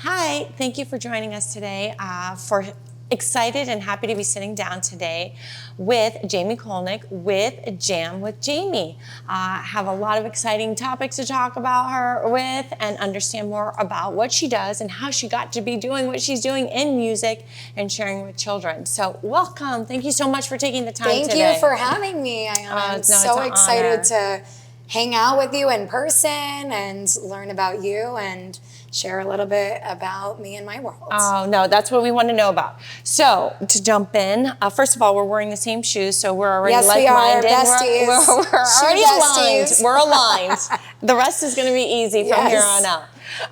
Hi, thank you for joining us today. Excited and happy to be sitting down today with Jaime Kolnick with Jam with Jaime. Have a lot of exciting topics to talk about her with and understand more about what she does and how she got to be doing what she's doing in music and sharing with children. So welcome. Thank you so much for taking the time today. Thank you for having me. I'm so excited to hang out with you in person and learn about you and share a little bit about me and my world. Oh, no, that's what we want to know about. So, to jump in, first of all, we're wearing the same shoes, so we're already like-minded. Yes, we are. We're already aligned. We're aligned. The rest is going to be easy from here on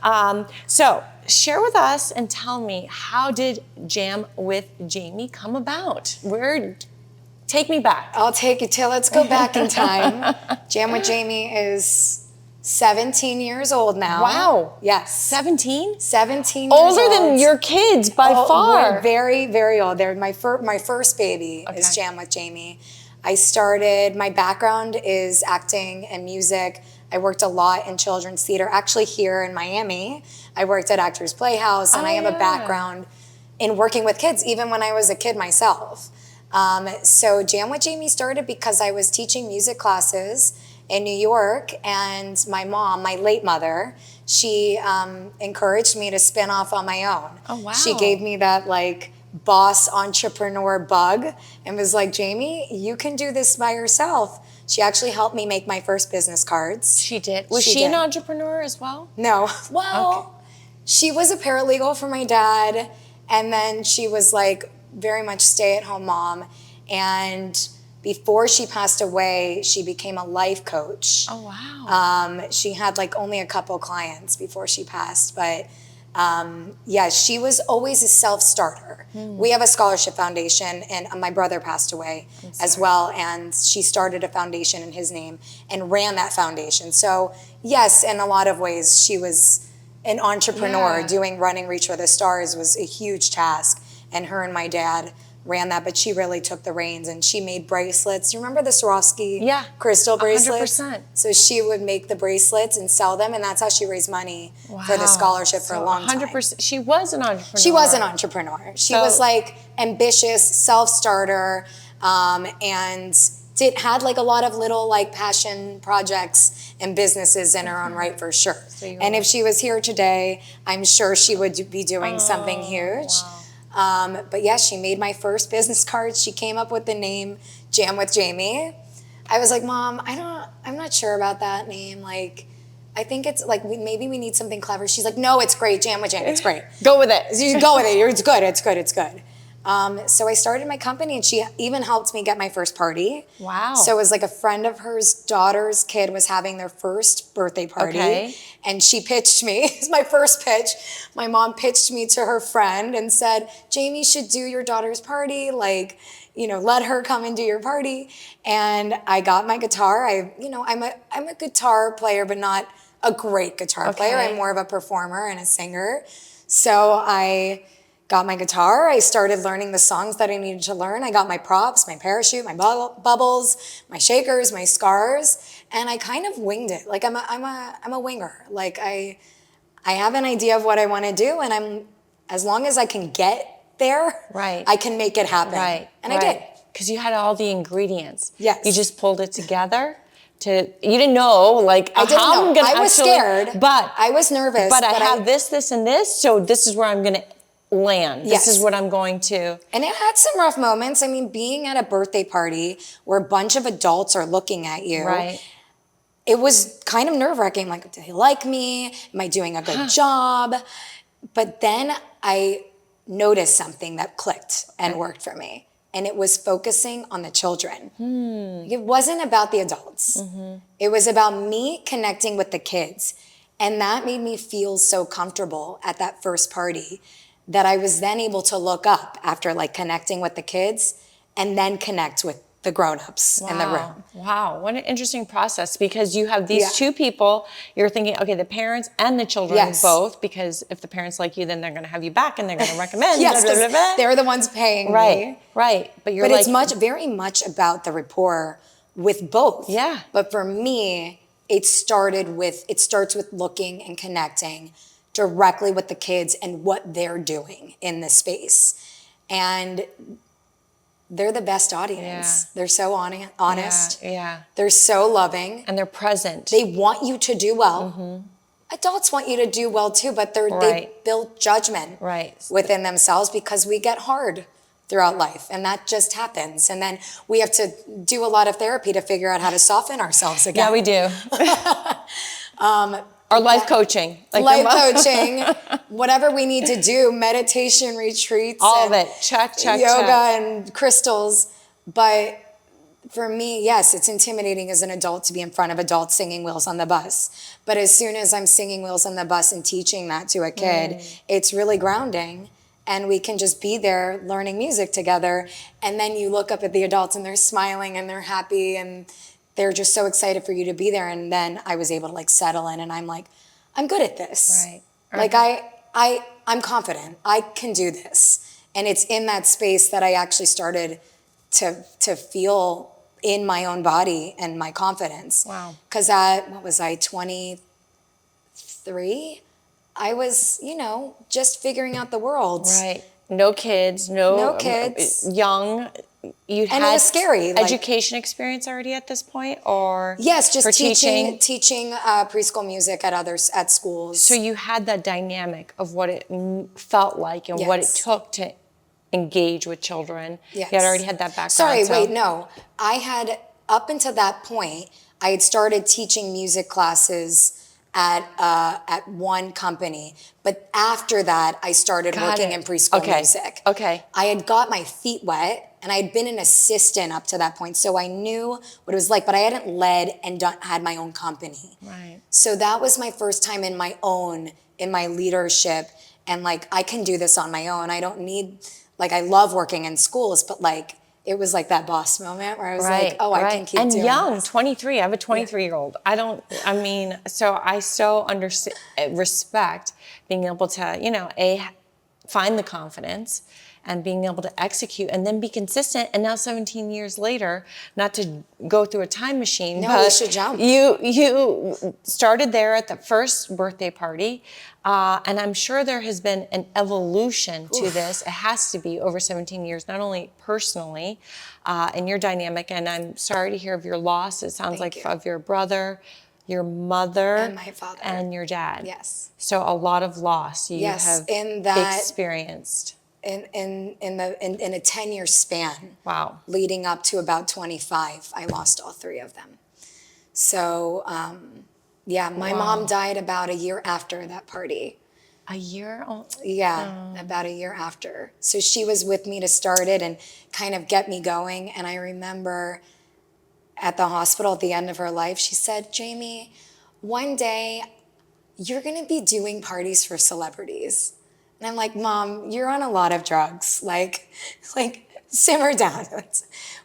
out. So, share with us and tell me, how did Jam with Jaime come about? Take me back. I'll take you till, let's go back in time. Jam with Jaime is 17 years old now. Wow. Yes. 17? 17 years old. Older than your kids by far. We're very, very old. They're my first baby is Jam with Jaime. My background is acting and music. I worked a lot in children's theater. Actually here in Miami, I worked at Actors Playhouse, and I have a background in working with kids, even when I was a kid myself. So Jam with Jaime started because I was teaching music classes in New York, and my mom, my late mother, she encouraged me to spin off on my own. Oh, wow. She gave me that boss entrepreneur bug and was like, Jaime, you can do this by yourself. She actually helped me make my first business cards. She did. Was she an entrepreneur as well? No. Well, she was a paralegal for my dad, and then she was very much stay-at-home mom, and before she passed away, she became a life coach. Oh, wow. She had only a couple clients before she passed, but she was always a self-starter. We have a scholarship foundation, and my brother passed away as well, and she started a foundation in his name and ran that foundation. So yes, in a lot of ways, she was an entrepreneur. Running Reach for the Stars was a huge task, and her and my dad ran that, but she really took the reins, and she made bracelets. You remember the Swarovski crystal bracelets? 100%. So she would make the bracelets and sell them, and that's how she raised money for the scholarship for a long time. 100%. She was an entrepreneur. She was an entrepreneur. She was ambitious, self-starter, and had a lot of little passion projects and businesses in her own right, for sure. And if she was here today, I'm sure she would be doing something huge. Wow. But yes, she made my first business cards. She came up with the name Jam with Jaime. I was like, Mom, I'm not sure about that name. I think it's maybe we need something clever. She's like, no, it's great. Jam with Jaime, it's great. Go with it. You go with it. It's good. It's good. It's good. So I started my company, and she even helped me get my first party. Wow. So it was a friend of hers daughter's kid was having their first birthday party. And she pitched me. It's my first pitch. My mom pitched me to her friend and said, Jaime should do your daughter's party. Let her come and do your party. And I got my guitar. I'm a guitar player, but not a great guitar player. I'm more of a performer and a singer. So I got my guitar. I started learning the songs that I needed to learn. I got my props, my parachute, my bubbles, my shakers, my scars, and I kind of winged it. I'm a winger. I have an idea of what I want to do, and as long as I can get there, I can make it happen. And I did. Because you had all the ingredients. Yes. You just pulled it together. You didn't know, I didn't know. I was scared, but I was nervous. But I have this, and this, so this is where I'm going to land. Yes. This is what I'm going to. And it had some rough moments. I mean, being at a birthday party where a bunch of adults are looking at you, it was kind of nerve-wracking. Do they like me? Am I doing a good job? But then I noticed something that clicked and worked for me. And it was focusing on the children. It wasn't about the adults. It was about me connecting with the kids. And that made me feel so comfortable at that first party that I was then able to look up after connecting with the kids and then connect with the grown-ups in the room. Wow, what an interesting process, because you have these two people, you're thinking, okay, the parents and the children both, because if the parents like you, then they're gonna have you back and they're gonna recommend. They're the ones paying me. Right, but it's very much about the rapport with both. Yeah. But for me, it starts with looking and connecting directly with the kids and what they're doing in the space. And they're the best audience. They're so honest. They're so loving. And they're present. They want you to do well. Adults want you to do well too, but they build judgment within themselves because we get hard throughout life, and that just happens. And then we have to do a lot of therapy to figure out how to soften ourselves again. Yeah, we do. Or life coaching. Life coaching, whatever we need to do, meditation retreats. All of it. Check. Yoga and crystals. But for me, yes, it's intimidating as an adult to be in front of adults singing Wheels on the Bus. But as soon as I'm singing Wheels on the Bus and teaching that to a kid, it's really grounding. And we can just be there learning music together. And then you look up at the adults and they're smiling and they're happy and they're just so excited for you to be there. And then I was able to like settle in and I'm like, I'm good at this. Like I'm confident. I can do this. And it's in that space that I actually started to feel in my own body and my confidence. Wow. Because at, 23? I was, just figuring out the world. Right. No kids. No kids. Young. You had it was scary. Education experience already at this point, or yes, just teaching preschool music at schools. So you had that dynamic of what it felt like and what it took to engage with children. Yes. You had already had that background. Sorry, wait, no. I had, up until that point, I had started teaching music classes at one company. But after that, I started working in preschool music. Okay. I had got my feet wet, and I had been an assistant up to that point. So I knew what it was like, but I hadn't led and had my own company. Right. So that was my first time in my leadership. And like, I can do this on my own. I don't need, I love working in schools, but it was like that boss moment where I was like, oh, I can keep doing this. And young, 23. I have a 23-year-old. So I so respect being able to, find the confidence and being able to execute and then be consistent. And now 17 years later, not to go through a time machine, but we should jump. You started there at the first birthday party. And I'm sure there has been an evolution to this. It has to be over 17 years, not only personally in your dynamic, and I'm sorry to hear of your loss. It sounds of your brother, your mother, and my father, and your dad. Yes. So a lot of loss you have experienced. In a 10-year span. Wow. Leading up to about 25, I lost all three of them. So, my mom died about a year after that party. A year? About a year after. So she was with me to start it and kind of get me going. And I remember at the hospital at the end of her life, she said, Jaime, one day you're going to be doing parties for celebrities. And I'm like, Mom, you're on a lot of drugs. Like simmer down.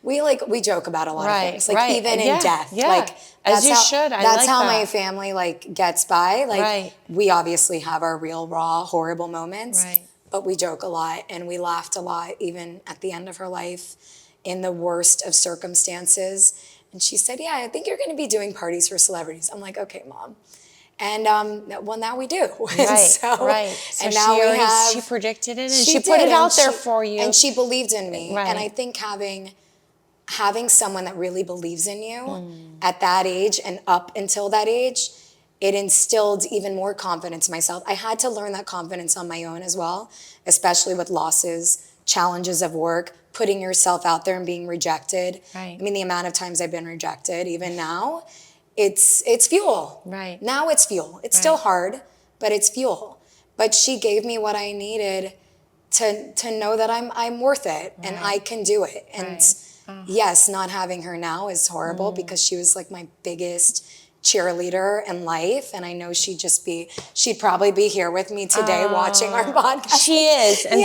We joke about a lot of things. Even in death. Yeah. As you should. That's how my family gets by. We obviously have our real, raw, horrible moments. Right. But we joke a lot and we laughed a lot, even at the end of her life, in the worst of circumstances. And she said, yeah, I think you're going to be doing parties for celebrities. I'm like, okay, Mom. And now we do. So and now she predicted it and she put it out there for you. And she believed in me. Right. And I think having someone that really believes in you at that age and up until that age, it instilled even more confidence in myself. I had to learn that confidence on my own as well, especially with losses, challenges of work, putting yourself out there and being rejected. Right. I mean, the amount of times I've been rejected, even now, it's fuel. Right. Now it's fuel. It's still hard, but it's fuel. But she gave me what I needed to know that I'm worth it and I can do it. And yes, not having her now is horrible because she was like my biggest cheerleader in life. And I know she'd probably be here with me today watching our podcast. She is. And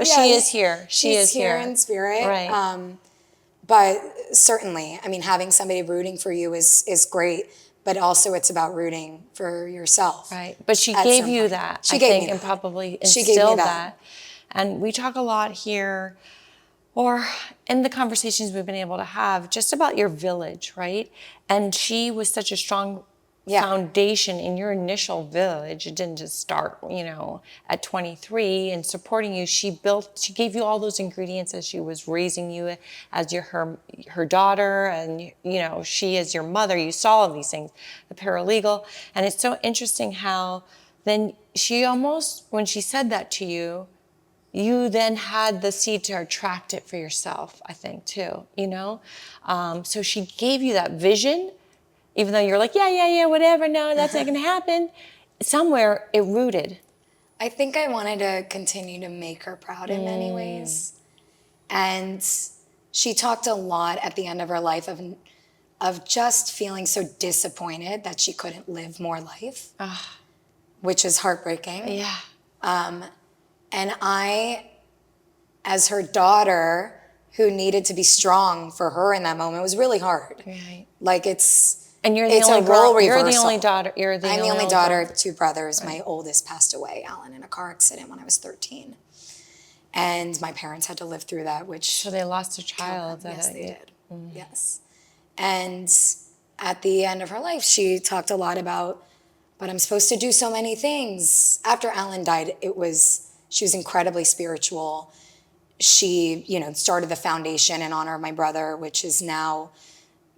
she is here. She's here in spirit. Right. But certainly, I mean, having somebody rooting for you is great, but also it's about rooting for yourself. Right. But she gave you that. She gave me that. And probably instilled that. And we talk a lot here, or in the conversations we've been able to have, just about your village, right? And she was such a strong foundation in your initial village. It didn't just start, at 23 and supporting you. She gave you all those ingredients as she was raising you as her daughter, and she as your mother. You saw all these things, the paralegal. And it's so interesting how then she almost, when she said that to you, you then had the seed to attract it for yourself, I think, too, So she gave you that vision, even though you're like, yeah, whatever, no, that's not going to happen. Somewhere it rooted. I think I wanted to continue to make her proud in many ways. And she talked a lot at the end of her life of just feeling so disappointed that she couldn't live more life, which is heartbreaking. Yeah. And I, as her daughter, who needed to be strong for her in that moment, it was really hard. Right. Like and you're the only role reversal. You're the only daughter. I'm the only daughter of two brothers. Right. My oldest passed away, Alan, in a car accident when I was 13. And my parents had to live through that, which... So they lost a child. Yes, they did. Yes. And at the end of her life, she talked a lot about, but I'm supposed to do so many things. After Alan died, she was incredibly spiritual. She, started the foundation in honor of my brother, which is now...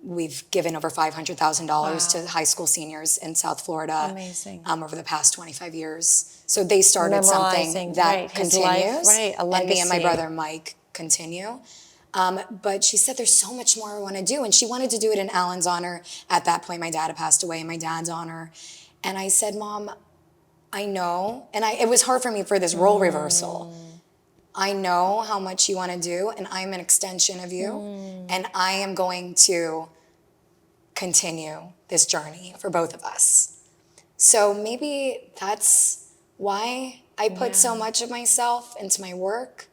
We've given over $500,000 to high school seniors in South Florida. Amazing. Over the past 25 years. So they started something that continues. Right, a legacy. And me and my brother Mike continue. But she said there's so much more I want to do. And she wanted to do it in Alan's honor. At that point, my dad had passed away in my dad's honor. And I said, Mom, I know. And it was hard for me for this role reversal. I know how much you want to do, and I'm an extension of you, and I am going to continue this journey for both of us. So maybe that's why I put so much of myself into my work.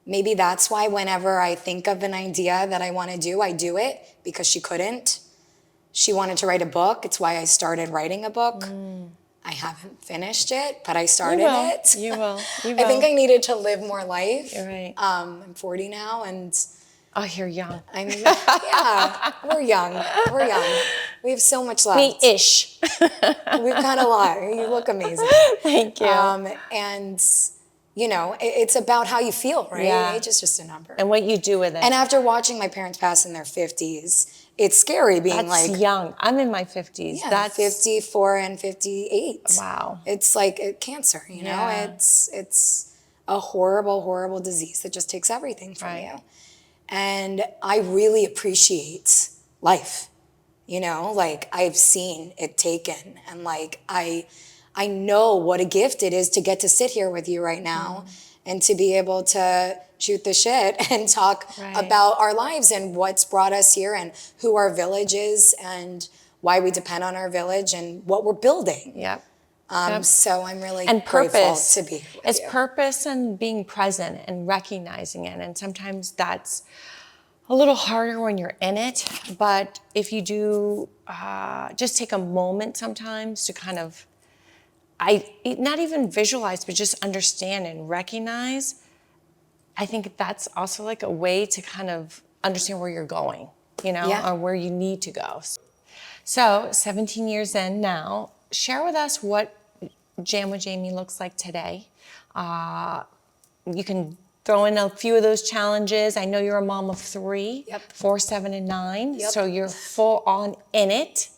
Maybe that's why whenever I think of an idea that I want to do, I do it, because she couldn't. She wanted to write a book. It's why I started writing a book. I haven't finished it, but I started it. You will. I think I needed to live more life. You're right. I'm 40 now, and... Oh, you're young. Yeah, we're young. We're young. We have so much left. Me-ish. We've got a lot. You look amazing. Thank you. And, it's about how you feel, right? Yeah. Age is just a number. And what you do with it. And after watching my parents pass in their 50s, it's scary being That's young. I'm in my 50s. Yeah, That's 54 and 58. Wow. It's like cancer, Yeah. It's a horrible, horrible disease that just takes everything from you. And I really appreciate life. I've seen it taken, and I know what a gift it is to get to sit here with you right now and to be able to shoot the shit and talk about our lives and what's brought us here and who our village is and why we depend on our village and what we're building. Yep. So I'm really grateful to be here with it's you. purpose and being present and recognizing it. And sometimes that's a little harder when you're in it. But if you do just take a moment sometimes to kind of, not even visualize, but just understand and recognize, I think that's also like a way to kind of understand where you're going, or where you need to go. So 17 years in now, share with us what Jam with Jaime looks like today. You can throw in a few of those challenges. I know you're a mom of 3, 4, 7, and 9. So you're full on in it.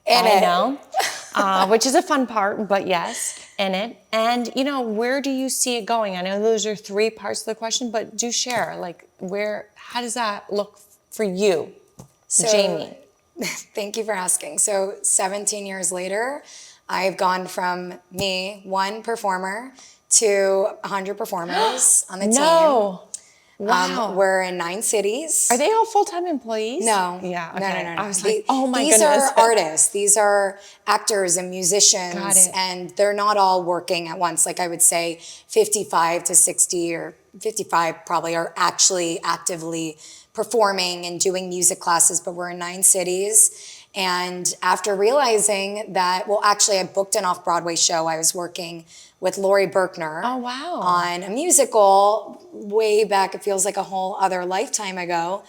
I know, which is a fun part, but yes, in it. And, where do you see it going? I know those are 3 parts of the question, but do share, how does that look for you, Jaime? Thank you for asking. So 17 years later, I've gone from me, 1 performer, to 100 performers on the team. Wow. We're in 9 cities. Are they all full-time employees? No. Yeah. Okay. No. I was like, oh my goodness. These are artists. These are actors and musicians. Got it. And they're not all working at once. Like I would say 55 to 60 or 55 probably are actually actively performing and doing music classes, but we're in 9 cities. And after realizing that, I booked an off-Broadway show. I was working with Laurie Berkner on a musical way back. It feels like a whole other lifetime ago.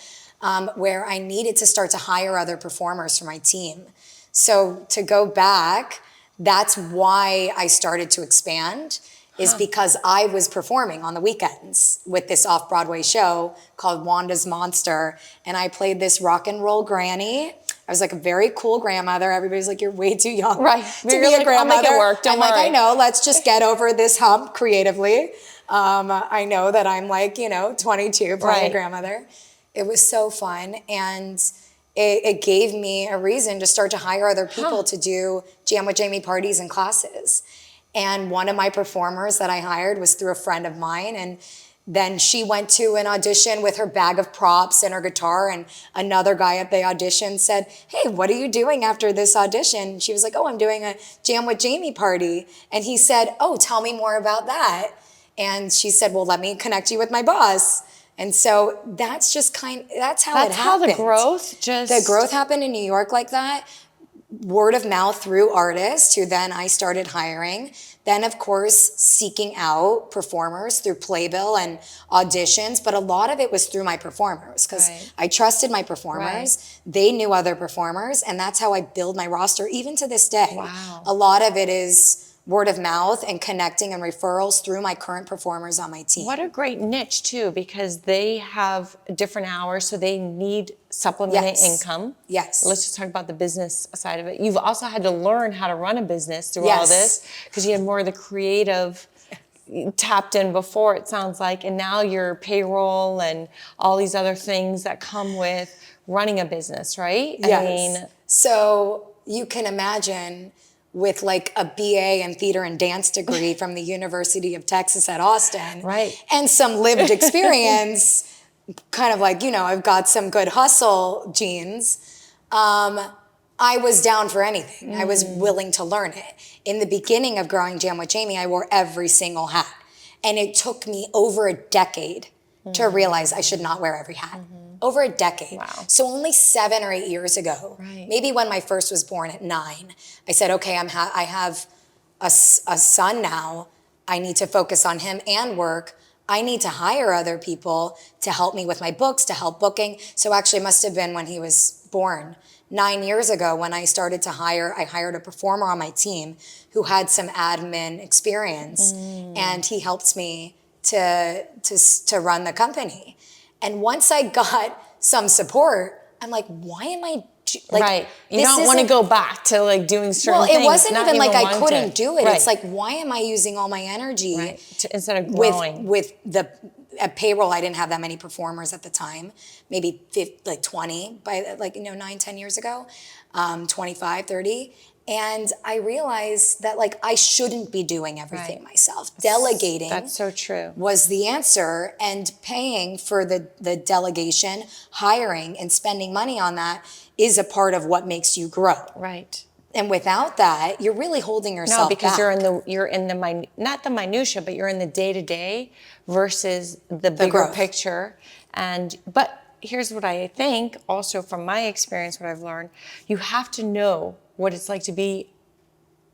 where I needed to start to hire other performers for my team. So to go back, that's why I started to expand, is because I was performing on the weekends with this off-Broadway show called Wanda's Monster, and I played this rock and roll granny. I was like a very cool grandmother. Everybody's like, you're way too young to be a grandmother. I'll make it work, don't worry. I'm like, I know, let's just get over this hump creatively. I know that I'm like, 22 playing a grandmother. It was so fun, and it gave me a reason to start to hire other people to do Jam with Jaime parties and classes. And one of my performers that I hired was through a friend of mine, and then she went to an audition with her bag of props and her guitar, and another guy at the audition said, hey, what are you doing after this audition? She was like, oh, I'm doing a Jam with Jaime party. And he said, oh, tell me more about that. And she said, well, let me connect you with my boss. And so that's just that's how it happened. That's how the growth happened in New York like that. Word of mouth through artists who then I started hiring. Then, of course, seeking out performers through Playbill and auditions. But a lot of it was through my performers, because I trusted my performers. They knew other performers. And that's how I build my roster, even to this day. Wow. A lot of it is word of mouth and connecting and referrals through my current performers on my team. What a great niche too, because they have different hours, so they need supplementing income. Yes. Let's just talk about the business side of it. You've also had to learn how to run a business through all this, because you had more of the creative tapped in before, it sounds like, and now your payroll and all these other things that come with running a business, right? Yes. So you can imagine, with like a BA in theater and dance degree from the University of Texas at Austin, and some lived experience, kind of like, I've got some good hustle genes. I was down for anything. I was willing to learn it. In the beginning of growing Jam with Jaime, I wore every single hat. And it took me over a decade to realize I should not wear every hat. Over a decade. Wow. So only 7 or 8 years ago, maybe when my first was born at 9, I said, okay, I have a son now. I need to focus on him and work. I need to hire other people to help me with my books, to help booking. So actually it must have been when he was born. 9 years ago, when I started to I hired a performer on my team who had some admin experience, and he helped me to run the company. And once I got some support, I'm like, why am I You don't want to go back to like doing certain things. Well, it wasn't even like I couldn't do it. It's like, why am I using all my energy instead of growing with the payroll? I didn't have that many performers at the time, maybe 20 by 9-10 years ago, 25, 30. And I realized that I shouldn't be doing everything myself. Delegating. That's so true. Was the answer, and paying for the delegation, hiring and spending money on that is a part of what makes you grow. Right. And without that, you're really holding yourself back. No, because you're in the not the minutia, but you're in the day-to-day versus the bigger growth. Picture. But here's what I think also from my experience, what I've learned, you have to know what it's like to be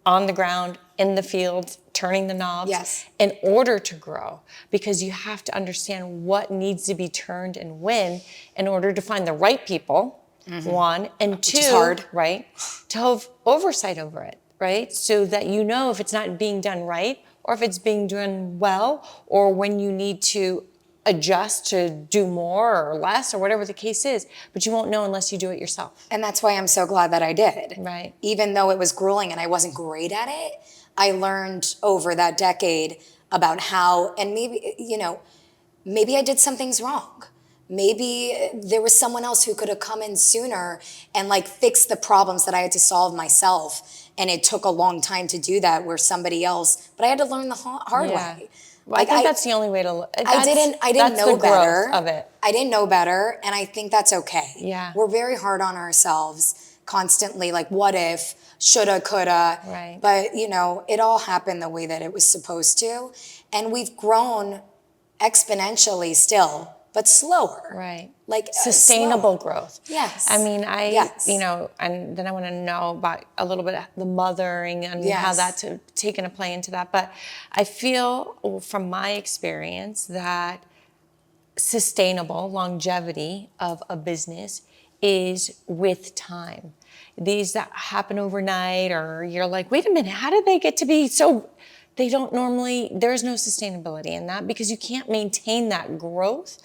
on the ground, in the field, turning the knobs in order to grow, because you have to understand what needs to be turned and when in order to find the right people, one, and two, which is hard. To have oversight over it, right? So that you know if it's not being done right, or if it's being done well, or when you need to adjust to do more or less or whatever the case is, but you won't know unless you do it yourself. And that's why I'm so glad that I did. Right. Even though it was grueling and I wasn't great at it, I learned over that decade about how, and maybe I did some things wrong. Maybe there was someone else who could have come in sooner and fix the problems that I had to solve myself. And it took a long time to do that, where somebody else, but I had to learn the hard way. Well, I think that's the only way to. I didn't know better. Of it. I didn't know better, and I think that's okay. Yeah. We're very hard on ourselves constantly. What if, shoulda, coulda. Right. But it all happened the way that it was supposed to, and we've grown exponentially still, but slower. Right. slow. Sustainable growth. Yes. I mean, and then I want to know about a little bit of the mothering and how that's taken a play into that. But I feel from my experience that sustainable longevity of a business is with time. These that happen overnight, or you're like, wait a minute, how did they get to be so? They don't normally, there's no sustainability in that because you can't maintain that growth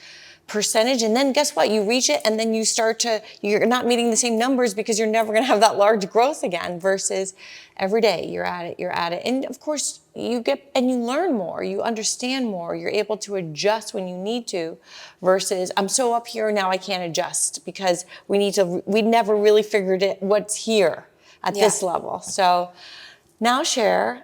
percentage. And then guess what? You reach it and then you're not meeting the same numbers because you're never going to have that large growth again versus every day you're at it. And of course you learn more, you understand more, you're able to adjust when you need to versus I'm so up here now I can't adjust because we never really figured it what's here at this level. So now share,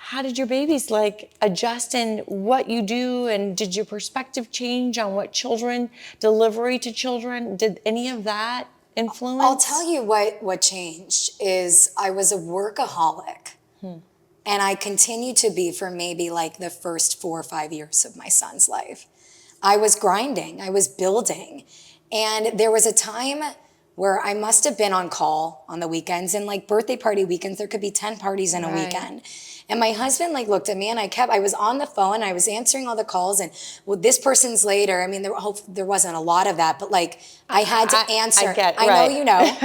how did your babies adjust in what you do, and did your perspective change on delivery to children? Did any of that influence? I'll tell you what changed is I was a workaholic. And I continued to be for maybe the first 4 or 5 years of my son's life. I was grinding, I was building. And there was a time where I must have been on call on the weekends, and birthday party weekends, there could be 10 parties in a weekend. And my husband looked at me, and I was on the phone, I was answering all the calls, and this person's later. I mean, there wasn't a lot of that, but I had to answer. I know you know.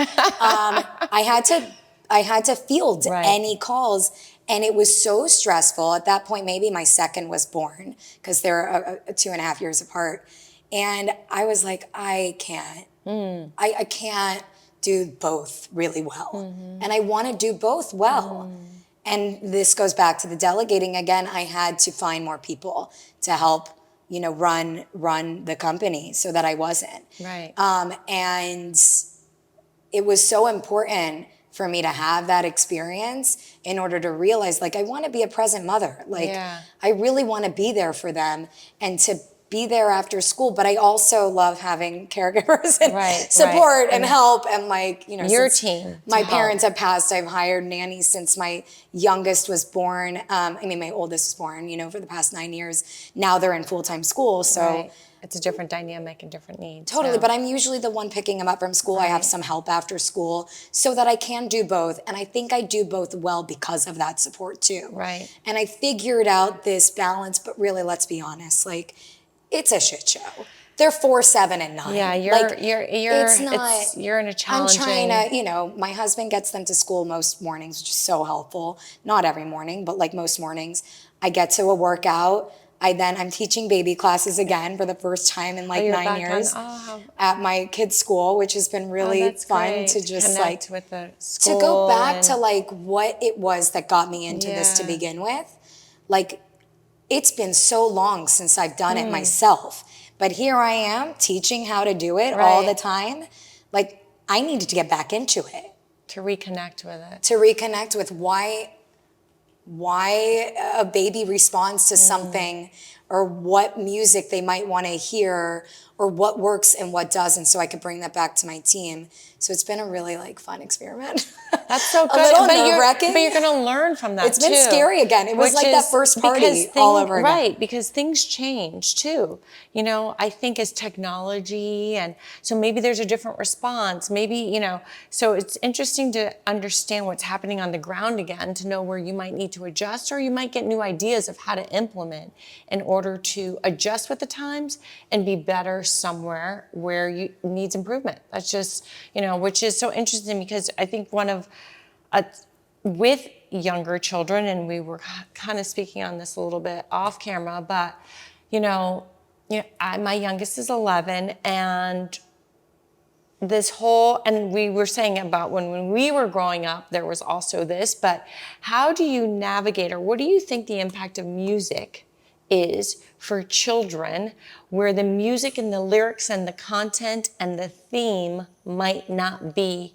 I had to field any calls, and it was so stressful. At that point, maybe my second was born because they're 2.5 years apart, and I was like, I can't. I can't do both really well, and I want to do both well. And this goes back to the delegating again. I had to find more people to help, run the company so that I wasn't. Right. And it was so important for me to have that experience in order to realize, I want to be a present mother. I really want to be there for them and to be there after school, but I also love having caregivers and support and help and your team. My parents have passed. I've hired nannies since my youngest was born. My oldest was born, for the past 9 years. Now they're in full-time school. So it's a different dynamic and different needs. Totally. But I'm usually the one picking them up from school. I have some help after school so that I can do both. And I think I do both well because of that support too. Right. And I figured out this balance, but really, let's be honest, it's a shit show. They're 4, 7, and 9. Yeah, you're in a challenging. I'm trying to, my husband gets them to school most mornings, which is so helpful. Not every morning, but most mornings. I get to a workout. I'm teaching baby classes again for the first time in 9 years at my kids' school, which has been really fun to just connect with the school to go back to what it was that got me into this to begin with. It's been so long since I've done it myself, but here I am teaching how to do it all the time. I needed to get back into it. To reconnect with it. To reconnect with why a baby responds to something, or what music they might want to hear, or what works and what doesn't, so I could bring that back to my team. So it's been a really fun experiment. That's so good. A little nerve-wracking. But you're going to learn from that. It's been scary again. It was that first party all over again. Right, because things change too. I think as technology, and so maybe there's a different response. Maybe, so it's interesting to understand what's happening on the ground again, to know where you might need to adjust, or you might get new ideas of how to implement in order to adjust with the times and be better somewhere where you needs improvement. That's just, which is so interesting, because I think with younger children, and we were kind of speaking on this a little bit off camera, but my youngest is 11, and and we were saying about when we were growing up, there was also this, but how do you navigate, or what do you think the impact of music is for children, where the music and the lyrics and the content and the theme might not be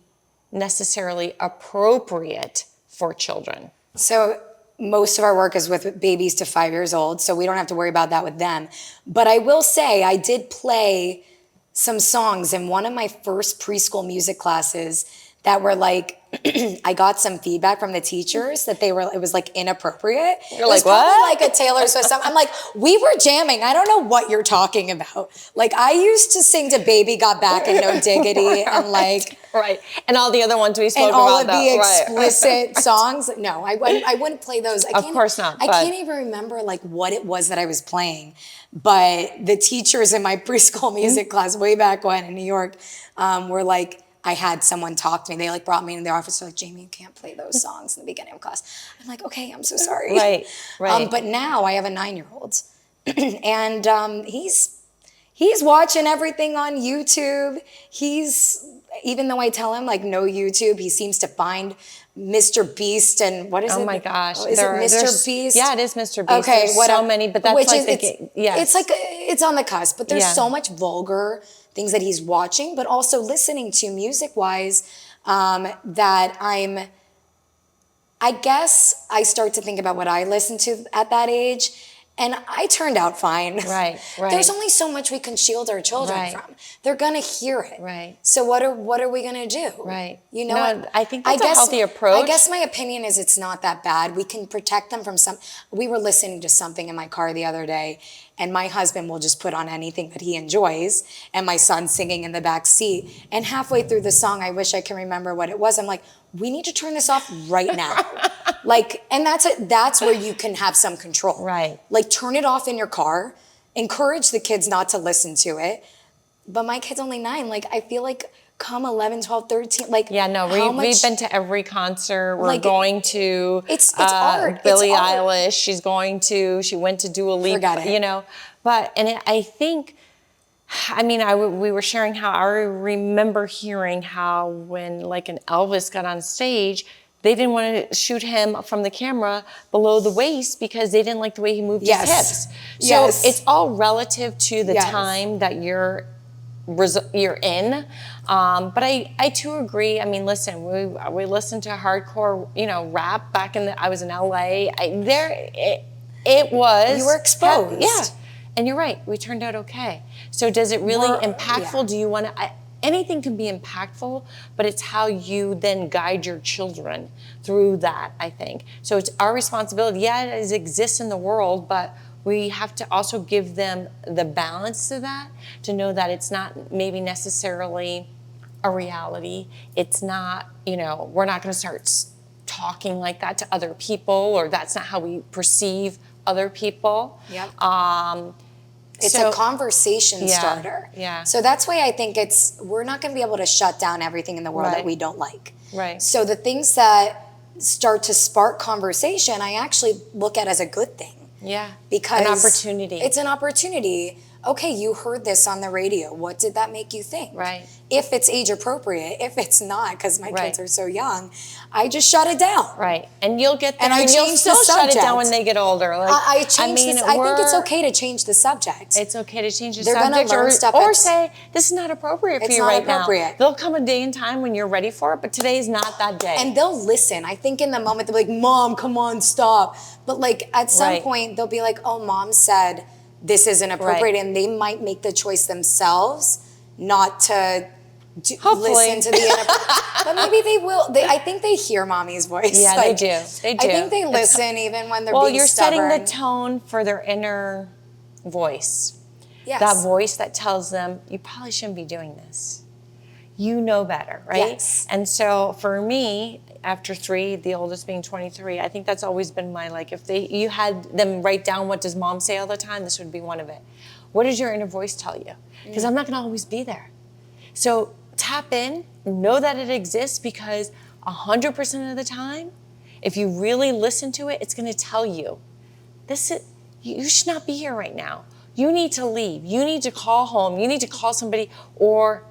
necessarily appropriate for children? So most of our work is with babies to 5 years old, so we don't have to worry about that with them. But I will say I did play some songs in one of my first preschool music classes that were like, I got some feedback from the teachers that it was like inappropriate. You're like, what? Probably like a Taylor Swift song. I'm like, we were jamming. I don't know what you're talking about. Like, I used to sing to Baby Got Back and No Diggity and like. Right. And all the other ones we spoke and about. all of the right. explicit songs. No, I wouldn't play those. Of course not. I can't even remember like what it was that I was playing. But the teachers in my preschool music class way back when in New York were like, I had someone talk to me. They like brought me in their office. They're like, Jamie, you can't play those songs in the beginning of class. I'm like, okay, I'm so sorry. Right. But now I have a 9-year-old, and he's watching everything on YouTube. Even though I tell him like no YouTube, he seems to find Mr. Beast and what is it? Oh my gosh. Oh, is it Mr. Beast? Yeah, it is Mr. Beast. Okay, there's so many, but that's like it's like it's on the cusp, but there's so much vulgar things that he's watching, but also listening to music-wise that I guess I start to think about what I listened to at that age. And I turned out fine. Right. There's only so much we can shield our children from. They're gonna hear it. Right. So what are we gonna do? Right. You know, I think that's a healthy approach. I guess my opinion is it's not that bad. We can protect them from some. We were listening to something in my car the other day, and my husband will just put on anything that he enjoys, and my son's singing in the back seat. And halfway through the song, I wish I can remember what it was. I'm like, we need to turn this off right now. Like, and that's where you can have some control. Right. Like, turn it off in your car, encourage the kids not to listen to it. But my kid's only 9. Like, I feel like come 11, 12, 13, like, yeah, no, we've been to every concert. We're like, going to it's art. Billie It's art. Eilish. She went to Dua Lipa. Forget it. You know, but I think. I mean, we were sharing how I remember hearing how when like an Elvis got on stage, they didn't want to shoot him from the camera below the waist because they didn't like the way he moved his hips. So it's all relative to the time that you're in. But I too agree. I mean, listen, we listened to hardcore, rap back I was in LA. It was. You were exposed. Yeah. And you're right, we turned out okay. So does it really impactful? Yeah. Do you want to, anything can be impactful, but it's how you then guide your children through that, I think. So it's our responsibility. Yeah, it exists in the world, but we have to also give them the balance to that, to know that it's not maybe necessarily a reality. It's not, we're not going to start talking like that to other people, or that's not how we perceive other people. Yep. It's a conversation starter. Yeah. So that's why I think we're not going to be able to shut down everything in the world that we don't like. Right. So the things that start to spark conversation, I actually look at as a good thing. Yeah. Because an opportunity. It's an opportunity. Okay, you heard this on the radio. What did that make you think? Right. If it's age appropriate, if it's not, because my kids are so young, I just shut it down. Right. And you'll get there, and I you'll still shut it down when they get older. Like, I think it's okay to change the subject. It's okay to change the They're subject, learn stuff or say, this is not appropriate for you right now. There'll come a day and time when you're ready for it, but today is not that day. And they'll listen. I think in the moment, they'll be like, Mom, come on, stop. But like at some point, they'll be like, oh, Mom said this isn't appropriate. And they might make the choice themselves not to listen to the but maybe they will. I think they hear mommy's voice. Yeah, like, they do. They do. I think they listen even when they're being you're stubborn. setting the tone for their inner voice. Yes. That voice that tells them, you probably shouldn't be doing this. You know better, right? Yes. And so for me, after 3, the oldest being 23, I think that's always been my, if you had them write down what does mom say all the time, this would be one of it. What does your inner voice tell you? Because I'm not going to always be there. So tap in, know that it exists, because 100% of the time, if you really listen to it, it's going to tell you, you should not be here right now. You need to leave. You need to call home. You need to call somebody or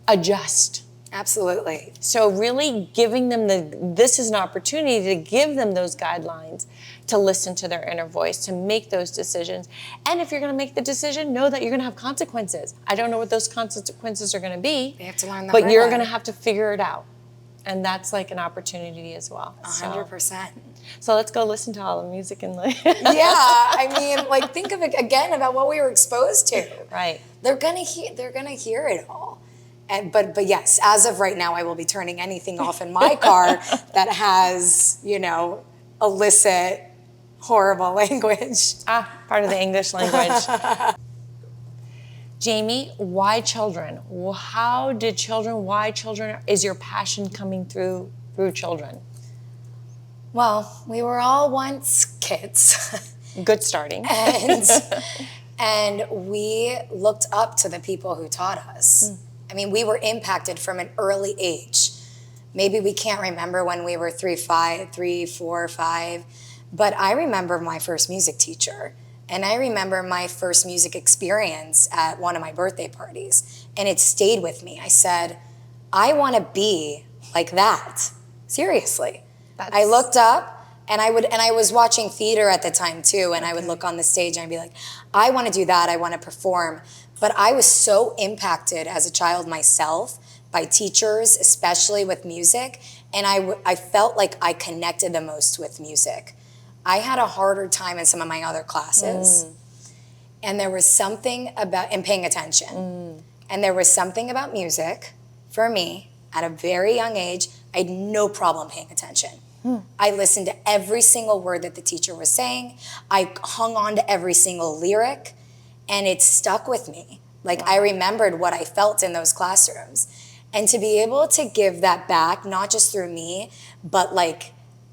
adjust. Absolutely. So really giving them this is an opportunity to give them those guidelines, to listen to their inner voice, to make those decisions. And if you're going to make the decision, know that you're going to have consequences. I don't know what those consequences are going to be. They have to learn that. But you're going to have to figure it out. And that's like an opportunity as well. 100%. So let's go listen to all the music and yeah, I mean, think of it again about what we were exposed to. Right. They're gonna hear it all. But yes, as of right now, I will be turning anything off in my car that has, illicit, horrible language. Part of the English language. Jaime, why children? Why children? Is your passion coming through children? Well, we were all once kids. Good starting. And we looked up to the people who taught us. I mean, we were impacted from an early age. Maybe we can't remember when we were 3, 4, 5, but I remember my first music teacher. And I remember my first music experience at one of my birthday parties. And it stayed with me. I said, I want to be like that. Seriously. I looked up and I was watching theater at the time too. And I would look on the stage and I'd be like, I want to do that. I want to perform. But I was so impacted as a child myself by teachers, especially with music. And I felt like I connected the most with music. I had a harder time in some of my other classes. And there was something about, and paying attention. And there was something about music, for me, at a very young age, I had no problem paying attention. I listened to every single word that the teacher was saying. I hung on to every single lyric, and it stuck with me. Like, I remembered what I felt in those classrooms. And to be able to give that back, not just through me, but like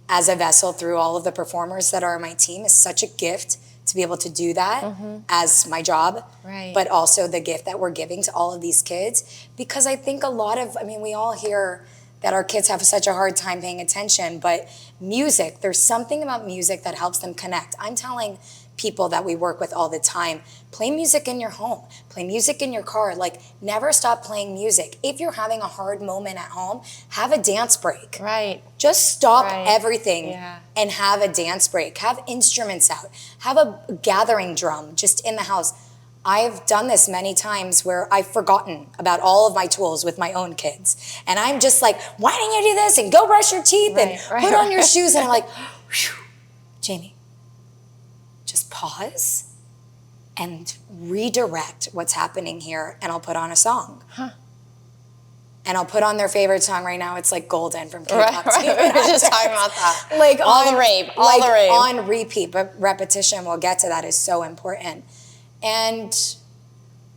as a vessel through all of the performers that are on my team, is such a gift to be able to do that as my job, but also the gift that we're giving to all of these kids. Because I think we all hear that our kids have such a hard time paying attention, but music, there's something about music that helps them connect. I'm telling people that we work with all the time, play music in your home, play music in your car, like never stop playing music. If you're having a hard moment at home, have a dance break. Just stop everything and have a dance break. Have instruments out. Have a gathering drum just in the house. I've done this many times where I've forgotten about all of my tools with my own kids. And I'm just like, why didn't you do this? And go brush your teeth and put on your shoes. And I'm like, Jaime, just pause and redirect what's happening here, and I'll put on a song. And I'll put on their favorite song right now. It's like Golden from K-pop. We were just talking about that. Like all the rave. On repeat, but repetition, we'll get to that, is so important. And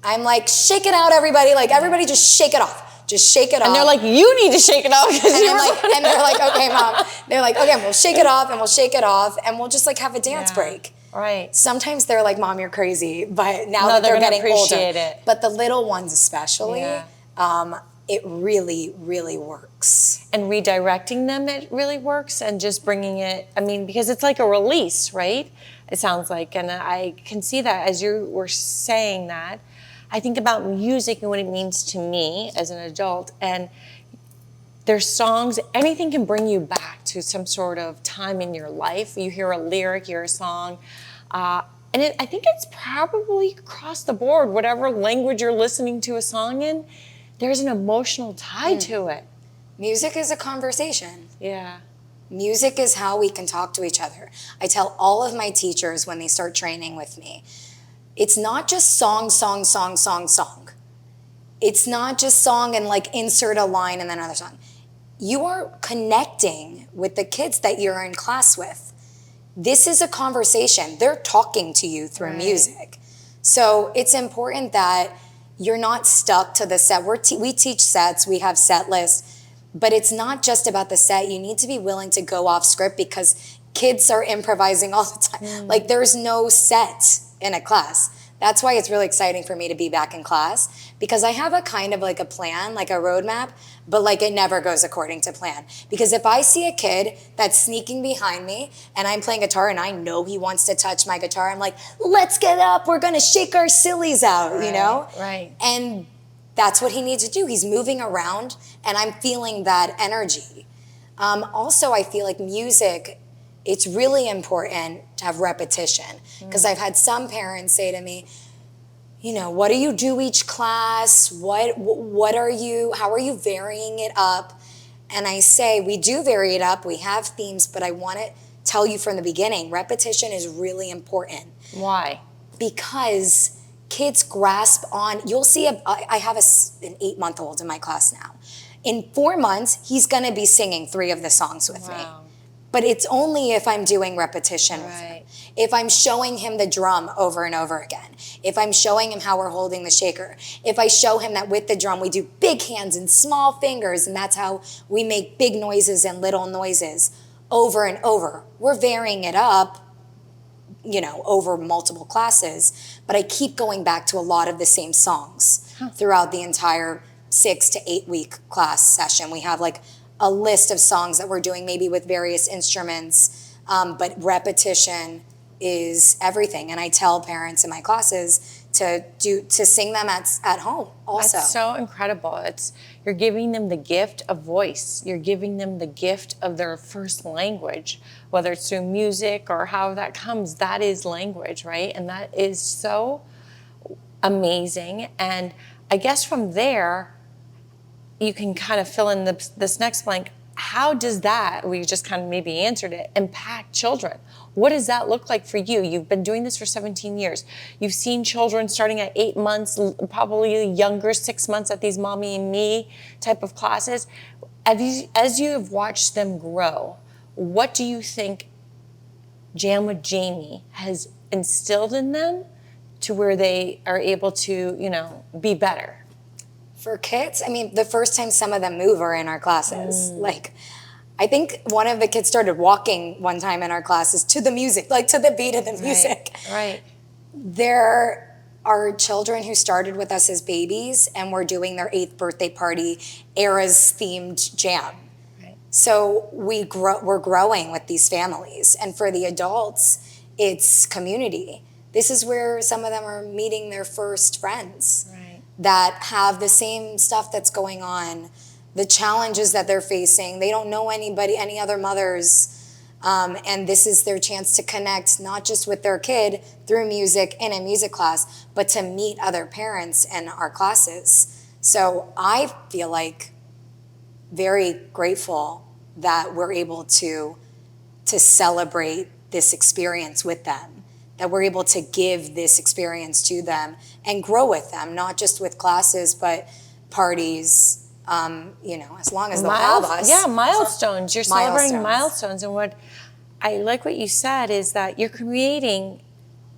I'm like, shake it out, everybody. Like, everybody just shake it off. Just shake it off. And they're like, you need to shake it off. And they're like, okay, Mom. They're like, okay, we'll shake it off and we'll shake it off and we'll just like have a dance break. Sometimes they're like, Mom, you're crazy. But now that they're getting older. But the little ones especially, it really, really works. And redirecting them, it really works. And just bringing it, because it's like a release, right? It sounds like. And I can see that as you were saying that. I think about music and what it means to me as an adult. And there's songs, anything can bring you back to some sort of time in your life. You hear a lyric, you hear a song. I think it's probably across the board, whatever language you're listening to a song in, there's an emotional tie to it. Music is a conversation. Music is how we can talk to each other. I tell all of my teachers when they start training with me, it's not just song, song, song, song, song. It's not just song and like insert a line and then another song. You are connecting with the kids that you're in class with. This is a conversation. They're talking to you through music. So it's important that you're not stuck to the set. We teach sets, we have set lists, but it's not just about the set. You need to be willing to go off script because kids are improvising all the time. Like, there's no set in a class. That's why it's really exciting for me to be back in class, because I have a kind of like a plan, like a roadmap, but like it never goes according to plan. Because if I see a kid that's sneaking behind me and I'm playing guitar and I know he wants to touch my guitar, I'm like, let's get up, we're gonna shake our sillies out, you know? And that's what he needs to do. He's moving around and I'm feeling that energy. Also, I feel like music, it's really important to have repetition, because I've had some parents say to me, you know, what do you do each class? How are you varying it up? And I say, we do vary it up. We have themes, but I want to tell you from the beginning, repetition is really important. Why? Because kids grasp on. You'll see, I have an 8-month-old in my class now. In 4 months, he's going to be singing 3 of the songs with me. But it's only if I'm doing repetition with him. If I'm showing him the drum over and over again. If I'm showing him how we're holding the shaker. If I show him that with the drum we do big hands and small fingers, and that's how we make big noises and little noises over and over. We're varying it up, you know, over multiple classes, but I keep going back to a lot of the same songs throughout the entire 6 to 8 week class session. We have like a list of songs that we're doing maybe with various instruments, but repetition is everything. And I tell parents in my classes to sing them at home also. That's so incredible. You're giving them the gift of voice. You're giving them the gift of their first language, whether it's through music or how that comes, that is language, right? And that is so amazing. And I guess from there, you can kind of fill in this next blank. How does that, we just kind of maybe answered it, impact children? What does that look like for you? You've been doing this for 17 years. You've seen children starting at 8 months, probably younger, 6 months at these mommy and me type of classes. As you have watched them grow, what do you think Jam with Jaime has instilled in them to where they are able to, you know, be better? For kids, I mean, the first time some of them move are in our classes. Like, I think one of the kids started walking one time in our classes to the music, like to the beat of the music. Right. There are children who started with us as babies and were doing their 8th birthday party eras themed jam. Right. So we're growing with these families. And for the adults, it's community. This is where some of them are meeting their first friends. Right. That have the same stuff that's going on, the challenges that they're facing. They don't know any other mothers, and this is their chance to connect not just with their kid through music in a music class, but to meet other parents in our classes. So I feel like very grateful that we're able to celebrate this experience with them, that we're able to give this experience to them and grow with them, not just with classes, but parties, you know, as long as they'll have us. Yeah, milestones. You're celebrating milestones. And what I like what you said is that you're creating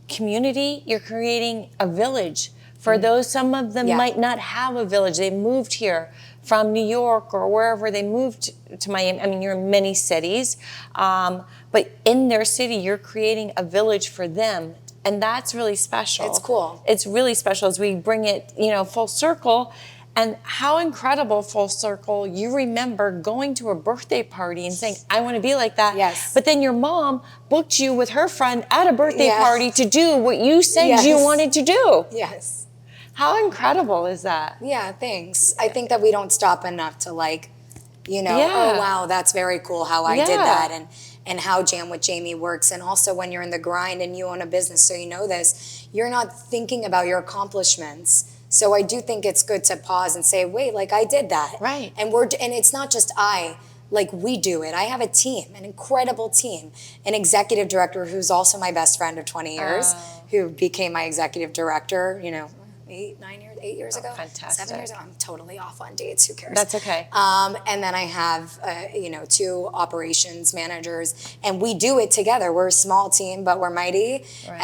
community, you're creating a village. For those, some of them might not have a village. They moved here from New York or wherever they moved to Miami. I mean, you're in many cities. But in their city, you're creating a village for them. And that's really special. It's cool. It's really special as we bring it, you know, full circle. And how incredible full circle, you remember going to a birthday party and saying, I want to be like that. Yes. But then your mom booked you with her friend at a birthday party to do what you said you wanted to do. Yes. How incredible is that? Yeah, thanks. I think that we don't stop enough to like, you know, oh wow, that's very cool how I did that, and how Jam with Jaime works. And also when you're in the grind and you own a business, so you know this, you're not thinking about your accomplishments. So I do think it's good to pause and say, wait, like I did that. Right. And it's not just like we do it. I have a team, an incredible team, an executive director who's also my best friend of 20 years, who became my executive director, you know, 8 years ago. Fantastic. 7 years ago. I'm totally off on dates. Who cares? That's okay. And then I have, you know, 2 operations managers, and we do it together. We're a small team, but we're mighty. Right.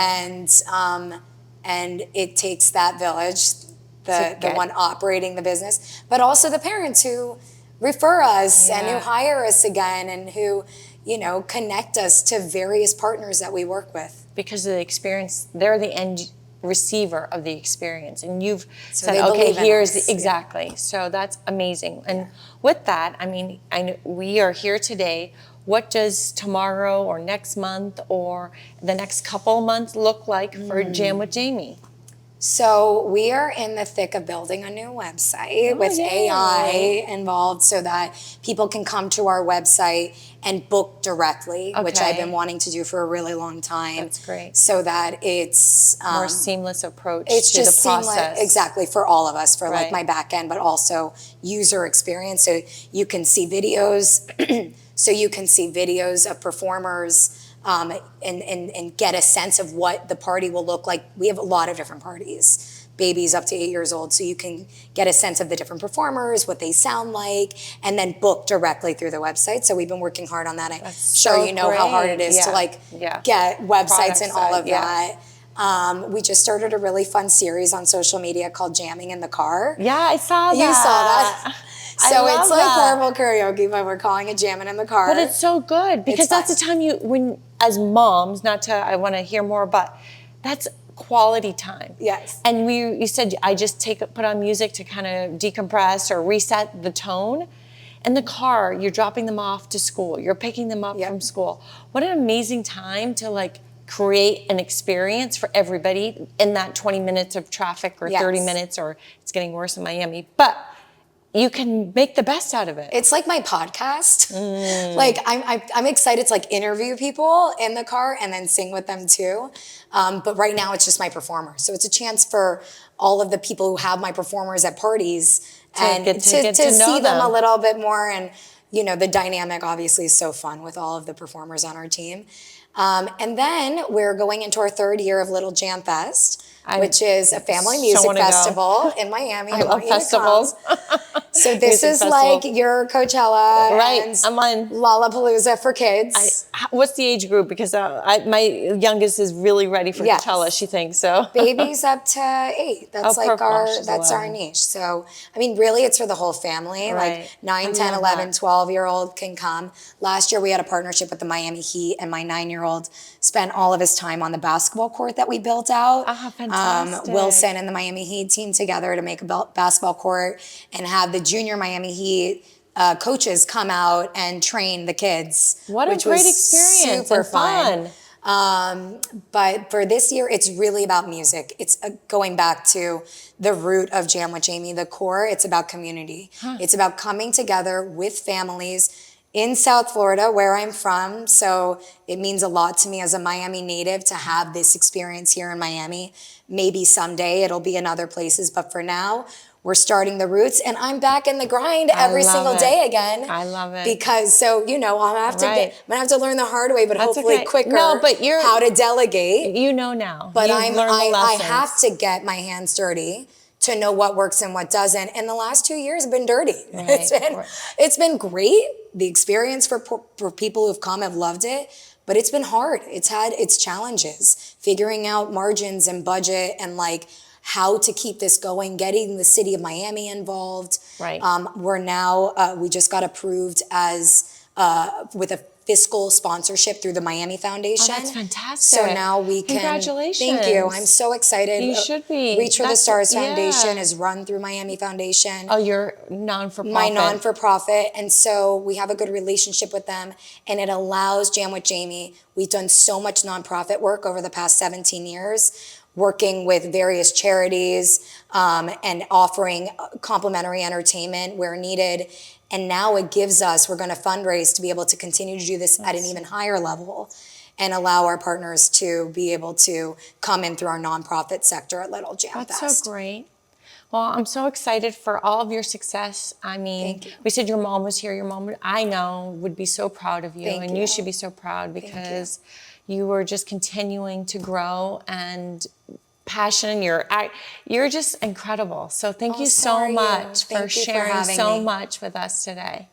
And it takes that village, the one operating the business, but also the parents who refer us and who hire us again and who, you know, connect us to various partners that we work with. Because of the experience, they're the end receiver of the experience, and you've So said, they okay, believe in here's us. exactly. So that's amazing. And with that, I mean, I know we are here today. What does tomorrow or next month or the next couple months look like for Jam with Jaime? So we are in the thick of building a new website with AI involved so that people can come to our website and book directly, which I've been wanting to do for a really long time. That's great. So that it's more seamless approach it's to just the process. Exactly, for all of us, for like my back end, but also user experience. So you can see videos, of performers, and get a sense of what the party will look like. We have a lot of different parties, babies up to 8 years old, so you can get a sense of the different performers, what they sound like, and then book directly through the website. So we've been working hard on that. I'm sure you know how hard it is to get websites Product and all of side, that. We just started a really fun series on social media called Jamming in the Car. Yeah, I saw that. You saw that? So it's like that. horrible karaoke, but we're calling it Jamming in the Car. But it's so good because that's the time as moms, I want to hear more, but that's quality time. Yes. And you said, I just put on music to kind of decompress or reset the tone. In the car, you're dropping them off to school. You're picking them up from school. What an amazing time to create an experience for everybody in that 20 minutes of traffic or 30 minutes, or it's getting worse in Miami. But you can make the best out of it. It's like my podcast. I'm excited to interview people in the car and then sing with them too. But right now it's just my performers. So it's a chance for all of the people who have my performers at parties to see them a little bit more. And the dynamic obviously is so fun with all of the performers on our team. And then we're going into our 3rd year of Little Jam Fest, which is a family music festival in Miami. I love festivals. So this is like your Coachella, right? I'm on Lollapalooza for kids. What's the age group? Because my youngest is really ready for Coachella. She thinks so. Babies up to 8. That's our niche. So really, it's for the whole family. Right. Like 9, 10, 11, 12-year-old can come. Last year we had a partnership with the Miami Heat, and my 9-year-old spent all of his time on the basketball court that we built out. Fantastic. Wilson and the Miami Heat team together to make a basketball court and have the junior Miami Heat coaches come out and train the kids. What a great experience. Super fun. But for this year, it's really about music. It's going back to the root of Jam with Jaime, the core. It's about community. It's about coming together with families in South Florida, where I'm from. So it means a lot to me as a Miami native to have this experience here in Miami. Maybe someday it'll be in other places, but for now, we're starting the roots, and I'm back in the grind every single day again. I love it. Because I'm gonna have to learn the hard way, but hopefully quicker. No, but how to delegate. You know now. But I have to get my hands dirty to know what works and what doesn't. And the last 2 years have been dirty. Right. It's been great. The experience for people who've come have loved it, but it's been hard. It's had its challenges, figuring out margins and budget and how to keep this going, getting the city of Miami involved. Right. We're now, we just got approved as, with a fiscal sponsorship through the Miami Foundation. Oh, that's fantastic. So now we can. Congratulations. Thank you. I'm so excited. You should be. Reach for the Stars Foundation is run through Miami Foundation. Oh, your non-for-profit. My non-for-profit. And so we have a good relationship with them, and it allows Jam with Jaime. We've done so much nonprofit work over the past 17 years, working with various charities and offering complimentary entertainment where needed. And now it gives us, we're going to fundraise to be able to continue to do this at an even higher level and allow our partners to be able to come in through our nonprofit sector at Little Jam Fest. That's so great. Well, I'm so excited for all of your success. I mean, Thank you. We said your mom was here. Your mom, I know, would be so proud of you. Thank and you. You should be so proud because you were just continuing to grow and passion. You're just incredible. So thank you so much for sharing so much with us today.